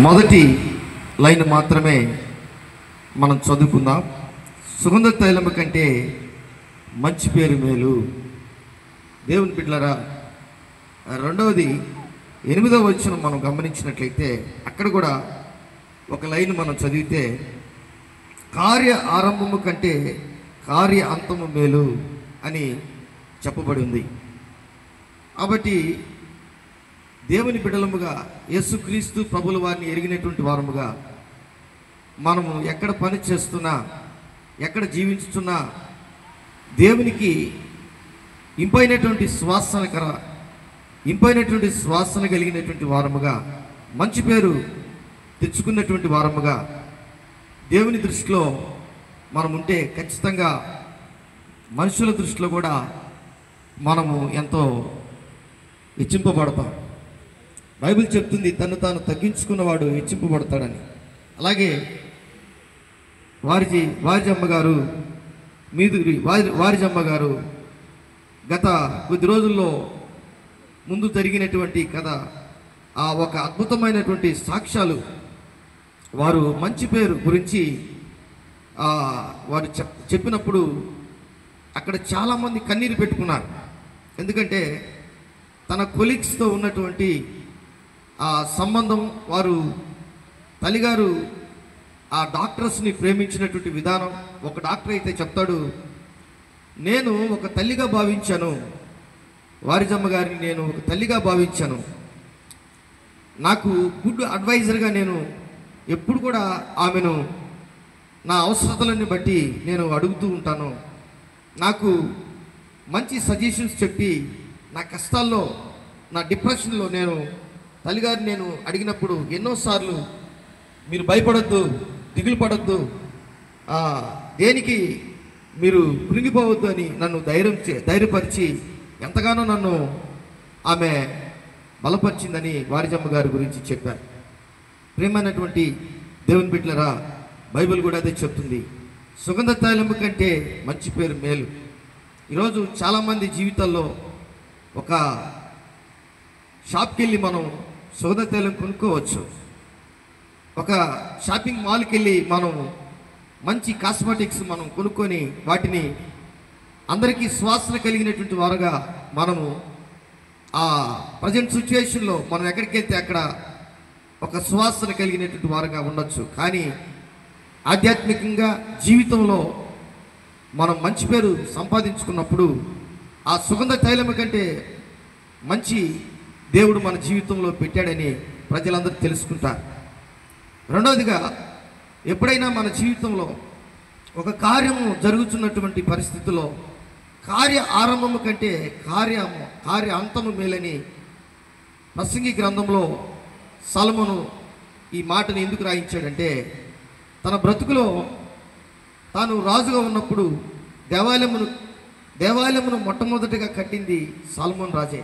మొదటి లైన్ మాత్రమే మనం చదువుకుందాం. సుగంధ తైలము కంటే మంచి పేరు మేలు. దేవుని బిడ్డలారా, రెండవది 8వ వచనం మనం గమనించినట్లయితే అక్కడ కూడా ఒక లైన్ మనం చదివితే, కార్య ఆరంభము కంటే కార్య అంతము మేలు అని చెప్పబడి ఉంది. కాబట్టి దేవుని బిడ్డలముగా యేసుక్రీస్తు ప్రభుల వారిని ఎరిగినటువంటి వారముగా మనము ఎక్కడ పని చేస్తున్నా, ఎక్కడ జీవించుతున్నా దేవునికి ఇంపైనటువంటి శ్వాసన కలిగినటువంటి వారముగా, మంచి పేరు తెచ్చుకున్నటువంటి వారముగా దేవుని దృష్టిలో మనం ఉంటే ఖచ్చితంగా మనుషుల దృష్టిలో కూడా మనము ఎంతో హెచ్చింపబడతాం. బైబిల్ చెప్తుంది, తను తాను తగ్గించుకున్నవాడు హెచ్చింపబడతాడని. అలాగే వారిజమ్మ గారు గత కొద్ది రోజుల్లో ముందు జరిగినటువంటి కథ, ఆ ఒక అద్భుతమైనటువంటి సాక్ష్యాలు, వారు మంచి పేరు గురించి వారు చెప్పినప్పుడు అక్కడ చాలామంది కన్నీరు పెట్టుకున్నారు. ఎందుకంటే తన కొలీగ్స్తో ఉన్నటువంటి ఆ సంబంధం, వారు తల్లిగారు ఆ డాక్టర్స్ని ప్రేమించినటువంటి విధానం. ఒక డాక్టర్ అయితే చెప్తాడు, నేను ఒక తల్లిగా భావించాను, వారిజమ్మ గారిని నేను ఒక తల్లిగా భావించాను. నాకు గుడ్ అడ్వైజర్గా నేను ఎప్పుడు కూడా ఆమెను నా అవసరతలను బట్టి నేను అడుగుతూ ఉంటాను. నాకు మంచి సజెషన్స్ చెప్పి నా కష్టాల్లో, నా డిప్రెషన్లో తల్లిగారిని నేను అడిగినప్పుడు ఎన్నోసార్లు మీరు భయపడొద్దు, దిగులు పడొద్దు, దేనికి మీరు కృంగిపోవద్దు అని నన్ను ధైర్యపరిచి ఎంతగానో నన్ను ఆమె బలపరిచిందని వారిజమ్మ గారి గురించి చెప్పారు. ప్రియమైనటువంటి దేవుని బిడ్డలారా, బైబిల్ కూడా అదే చెప్తుంది, సుగంధ తైలము కంటే మంచి పేరు మేలు. ఈరోజు చాలామంది జీవితాల్లో ఒక షాప్కి వెళ్ళి మనం సుగంధ తైలం కొనుక్కోవచ్చు. ఒక షాపింగ్ మాల్కి వెళ్ళి మనం మంచి కాస్మెటిక్స్ మనం కొనుక్కొని వాటిని అందరికీ సువాసన కలిగినటువంటి వారుగా మనము ఆ ప్రజెంట్ సిచ్యువేషన్లో మనం ఎక్కడికి వెళ్తే అక్కడ ఒక సువాసన కలిగినటువంటి వారుగా ఉండొచ్చు. కానీ ఆధ్యాత్మికంగా జీవితంలో మనం మంచి పేరు సంపాదించుకున్నప్పుడు ఆ సుగంధ తైలము కంటే మంచి దేవుడు మన జీవితంలో పెట్టాడని ప్రజలందరూ తెలుసుకుంటారు. రెండవదిగా, ఎప్పుడైనా మన జీవితంలో ఒక కార్యము జరుగుతున్నటువంటి పరిస్థితుల్లో కార్య ఆరంభము కంటే కార్య అంతము మేలని ప్రసంగి గ్రంథంలో సొలొమోను ఈ మాటను ఎందుకు రాయించాడంటే, తన బ్రతుకులో తాను రాజుగా ఉన్నప్పుడు దేవాలయమును మొట్టమొదటిగా కట్టింది సొలొమోను రాజే.